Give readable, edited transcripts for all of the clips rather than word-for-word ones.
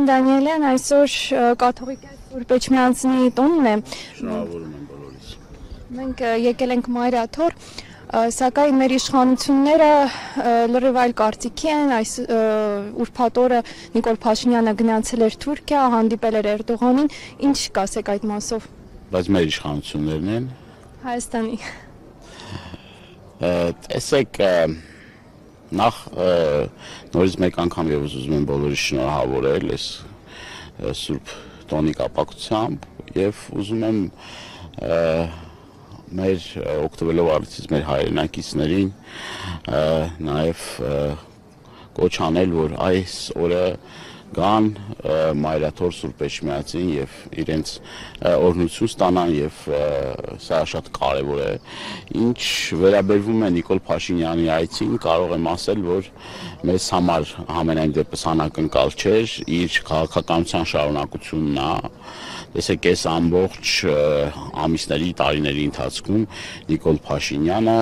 Պարոն Դանիելյան, այսօր կաթողիկ Սուրբ Էջմիածնի տոնն է։ Շնորհավորում եմ բոլորիս։ Մենք եկել ենք Մայրաթոր, սակայն մեր իշխանությունները լրիվ այլ կարծիքի են, այս ուրբաթ օրը Նիկոլ Փաշինյանը գնացել էր Թուրքիա, հանդիպել էր Էրդողանին, ինչ կասեք այդ մասով։ Բայց մեր իշխանություններն են։ Հայաստանի։ Տեսեք, նախ նորից մեկ անգամ եւս ուզում եմ բոլորիս շնորհավորել այս Սուրբ տոնի կապակցությամբ եւ ուզում եմ մեր օգտվելով առիթից մեր հայրենակիցներին նաեւ կոչ անել, որ այս օրը գան Մայրաթոր Սուրբ Էջմիածին եւ իրենց օրհնություն ստանան եւ սա շատ կարեւոր է։ Ինչ վերաբերվում է Նիկոլ Փաշինյանի այցին, կարող եմ ասել, որ մեզ համար համենայն դեպս անակնկալ չէր, իր քաղաքականության շարունակությունն է։ Տեսեք, այս ամբողջ ամիսների, տարիների ընթացքում Նիկոլ Փաշինյանը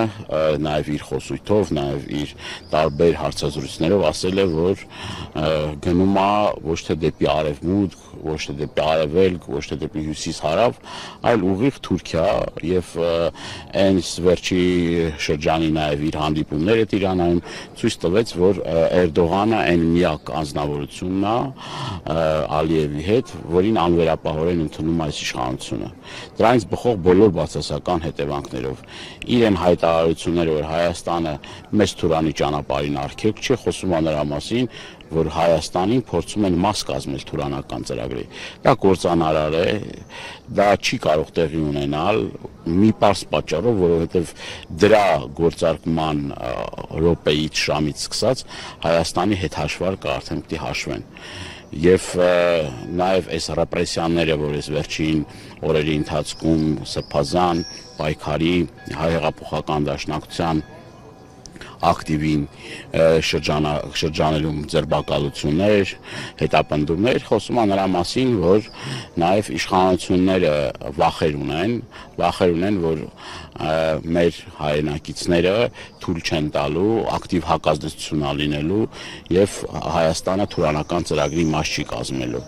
նաև իր խոսույթով, նաև իր տարբեր հարցազրույցներով ասել է, որ գնում է ոչ թե դեպի արևմուտք, ոչ թե դեպի արևելք, ոչ թե դեպի հյուսիս-հարավ, այլ ուղիղ Թուրքիա եւ այս վերջի շրջանի նաև իր հանդիպումները Տիրանայում ցույց տվեց, որ Էրդողանը այն միակ անձնավորությունն է Ալիևի հետ, որին անվերապահորեն ընդունում այս իշխանությունը։ Դրանից բխող բոլոր բացասական հետևանքներով իր են հայտարարությունները, որ Հայաստանը մեծ Թուրանի ճանապարհին արգելք չի, խոսում է նրա մասին, որ Հայաստանին փորձում են մաս կազմել թուրանական ծրագրի։ Դա կործանարար է, դա չի կարող տեղի ունենալ մի պարզ պատճառով, որովհետև դրա գործարկման րոպեից ժամից սկսած Հայաստանի հետ հաշվարկը արդեն պետք է հաշվեն։ Եվ նաև այս ռեպրեսիաները, որ այս վերջին օրերի ընթացքում սրբազան պայքարի հայ հեղափոխական դաշնակցության ակտիվին շրջանելում ձերբակալություններ, հետապնդումներ, խոսում է նրա մասին, որ նաև իշխանությունները վախեր ունեն, որ մեր հայրենակիցները թույլ չեն տալու, ակտիվ հակազդեցություն լինելու եւ Հայաստանը թուրանական ծրագրի մաս չի կազմելու։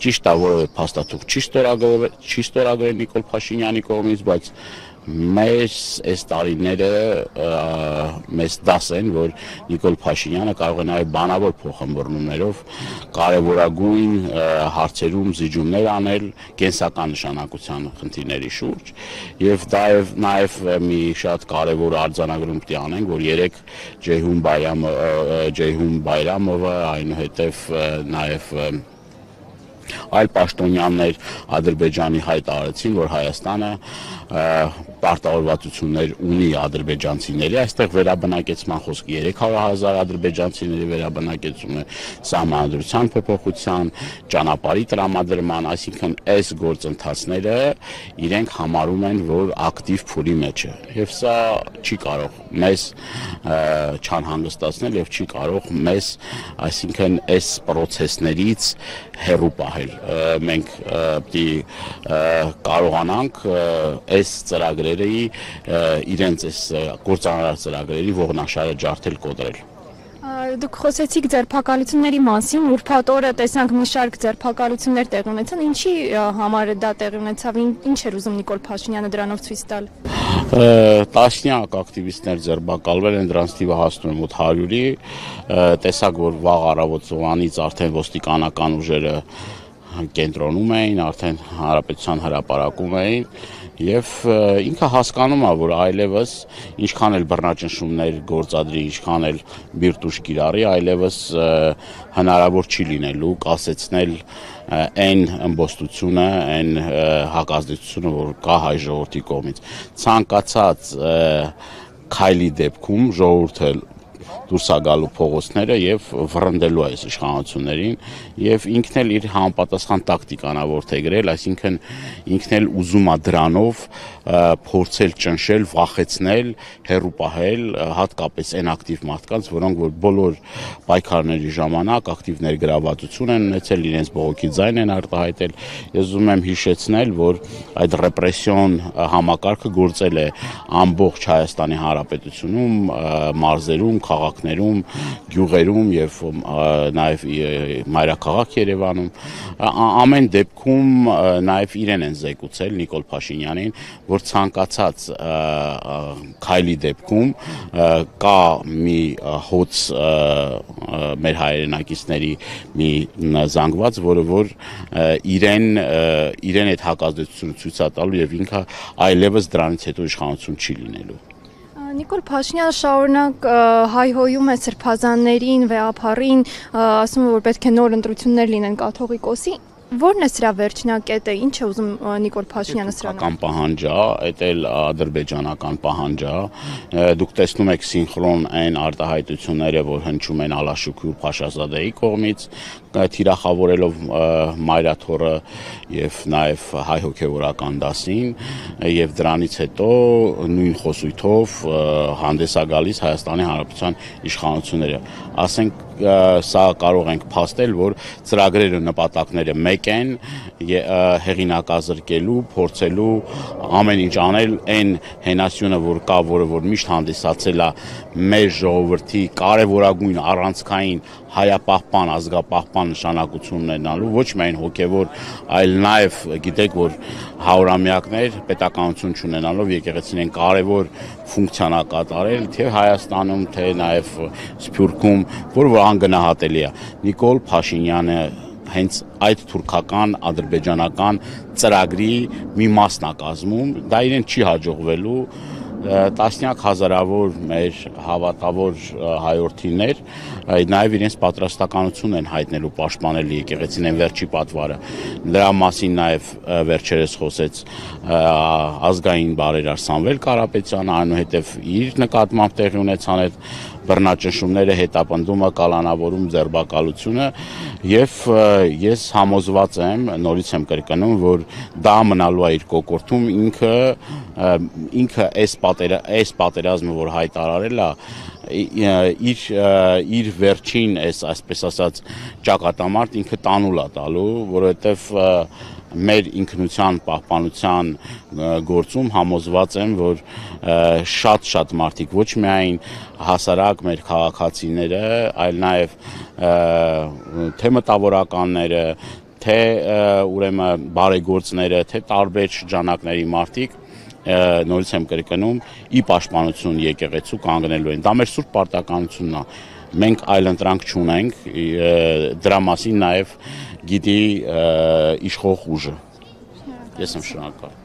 Ճիշտ է, որովե փաստաթուղթ չի ստորագրել Նիկոլ Փաշինյանի կողմից, բայց մեզ այս տարիները մեզ դաս են, որ Նիկոլ Փաշինյանը կարող է նաև բանավոր փոխհմբռնումներով կարևորագույն հարցերում զիջումներ անել կենսական նշանակության խնդիրների շուրջ եւ դա նաև մի շատ կարևոր արձանագրում պետք է անենք, որ երեք Ջեյհուն Բայրամովը, այնուհետև նաև այլ պաշտոնյաներ Ադրբեջանի հայտարարեցին, որ Հայաստանը պարտավորվածություններ ունի ադրբեջանցիների, այստեղ վերաբնակեցման խոսքը 300,000 ադրբեջանցիների վերաբնակեցում է, սահմանադրության փոփոխության, ճանապարհի տրամադրման, այսինքն այս գործընթացները իրենք համարում են, որ ակտիվ փուլի մեջ է, եւ սա չի կարող մեզ չանհանգստացնել եւ չի կարող մեզ, այսինքն այս process-ներից հեռու պահել։ Մենք պետք է կարողանանք այս ծրագրերի իրենց այս գործանարար ծրագրերի ողնաշարը ջարդել, կոտրել։ Դուք խոսեցիք ձերբակալությունների մասին, ուրբաթ օրը տեսանք մի շարք ձերբակալություններ տեղի ունեցան, ինչի համար դա տեղի ունեցավ, ինչ էր ուզում Նիկոլ Փաշինյանը դրանով ցույց տալ։ Տասնյակ ակտիվիստներ ձերբակալվել են, դրանց թիվը հասնում է մոտ 100-ի, տեսակ, որ վաղ առավոտ ծովանից արդեն ոստիկանական ուժերը կենտրոնում էին, արդեն հանրապետության հրապարակում էին եւ ինքը հասկանում է, որ այլևս ինչքան էլ բռնաճնշումներ գործադրի, ինչքան էլ բիրտուշ կիրառի, այլևս հնարավոր չի լինելու կասեցնել այն ըմբոստությունը, այն հակազդեցությունը, որ կա հայ ժողովրդի կողմից։ Ցանկացած քայլի դեպքում ժողովուրդը դուրս է գալու փողոցները եւ վռնդելու այս իշխանություններին եւ ինքն էլ իր համապատասխան տակտիկան է որդեգրել, այսինքն ինքն էլ ուզում է դրանով փորձել ճնշել, վախեցնել, հեռու պահել հատկապես այն ակտիվ մարդկանց, որոնք որ բոլոր պայքարների ժամանակ ակտիվ ներգրավվածություն են ունեցել, իրենց բողոքի ձայն են արտահայտել։ Ես ուզում եմ հիշեցնել, որ այդ ռեպրեսիոն համակարգը գործել է ամբողջ Հայաստանի Հանրապետությունում, մարզերում, քաղաքներում, գյուղերում եւ նաեւ մայրաքաղաք Երևանում ամեն դեպքում նաեւ իրեն են զեկուցել Նիկոլ Փաշինյանին, որ ցանկացած քայլի դեպքում կա մի հոց մեր հայրենակիցների մի զանգված, որը որ իրեն այդ հակազդեցությունը ցույց է տալու եւ ինքը այլևս դրանից հետո իշխանություն չի լինելու։ Նիկոլ Փաշինյանը շարունակ հայհոյում է սրբազաններին, վեհափառին, ասում է, որ պետք է նոր ընտրություններ լինեն կաթողիկոսի։ Որն է սրա վերջնակետը, ինչ է ուզում Նիկոլ Փաշինյանը սրանով։ Թուրքական պահանջ է, դա էլ ադրբեջանական պահանջ է։ Դուք տեսնում եք սինխրոն այն արտահայտությունները, որ հնչում են Ալաշուկի ու Փաշազադեի կողմից, թիրախավորելով մայրաթոռը եւ նաեւ հայ հոգեվորական դասին, եւ դրանից հետո նույն խոսույթով հանդես է գալիս Հայաստանի Հանրապետության իշխանությունները։ Ասենք սա կարող ենք փաստել, որ ծրագրերը նպատակները մեկ են, հեղինակազրկելու, փորձելու ամեն ինչ անել այն հենասյունը, որ կա, որը որ միշտ հանդիսացել է մեր ժողովրդի կարևորագույն առանցքային հայապահպան, ազգապահպան նշանակությունն ունենալու, ոչ միայն հոգևոր, այլ նաև գիտեք, որ հարյուրամյակներ պետականություն չունենալով եկեղեցին են կարևոր ֆունկցիան կատարել թե Հայաստանում, թե նաև Սփյուռքում, որ անգնահատելի է։ Նիկոլ Փաշինյանը հենց այդ թուրքական, ադրբեջանական ծրագրի մի մասն է կազմում, դա իրեն չի հաջողվելու, տասնյակ հազարավոր մեր հավատավոր հայորդիներ նաև իրենց պատրաստականություն են հայտնելու պաշտպանել եկեղեցին են վերջի պատվարը։ Դրա մասին նաև վերջերս խոսեց ազգային բարերար Սամվել Կարապետյանը, այնուհետև իր նկատմամբ տեղի ունեցան այդ բռնաճնշումները, հետապնդումը, կալանավորում, ձերբակալությունը եւ ես համոզված եմ, նորից եմ կրկնում, որ դա մնալու է իր կոկորտում, ինքը այս պատերազմը, որ հայտարարել է, իր վերջին այսպես ասած ճակատամարտ ինքը տանուլ է տալու, որովհետեւ մեր ինքնության պահպանության գործում համոզված եմ, որ շատ մարդիկ ոչ միայն հասարակ մեր քաղաքացիները, այլ նաև թե մտավորականները, թե ուրեմն բարեգործները, թե տարբեր շրջանակների մարդիկ նորից եմ կրկնում, ի պաշտպանություն եկեղեցու կանգնելու են։ Դա մեր սուրբ պարտականությունն է։ Մենք այլ ընտրանք չունենք, դրա մասին նաև գիտի իշխող ուժը։ Ես եմ շնորհակալ։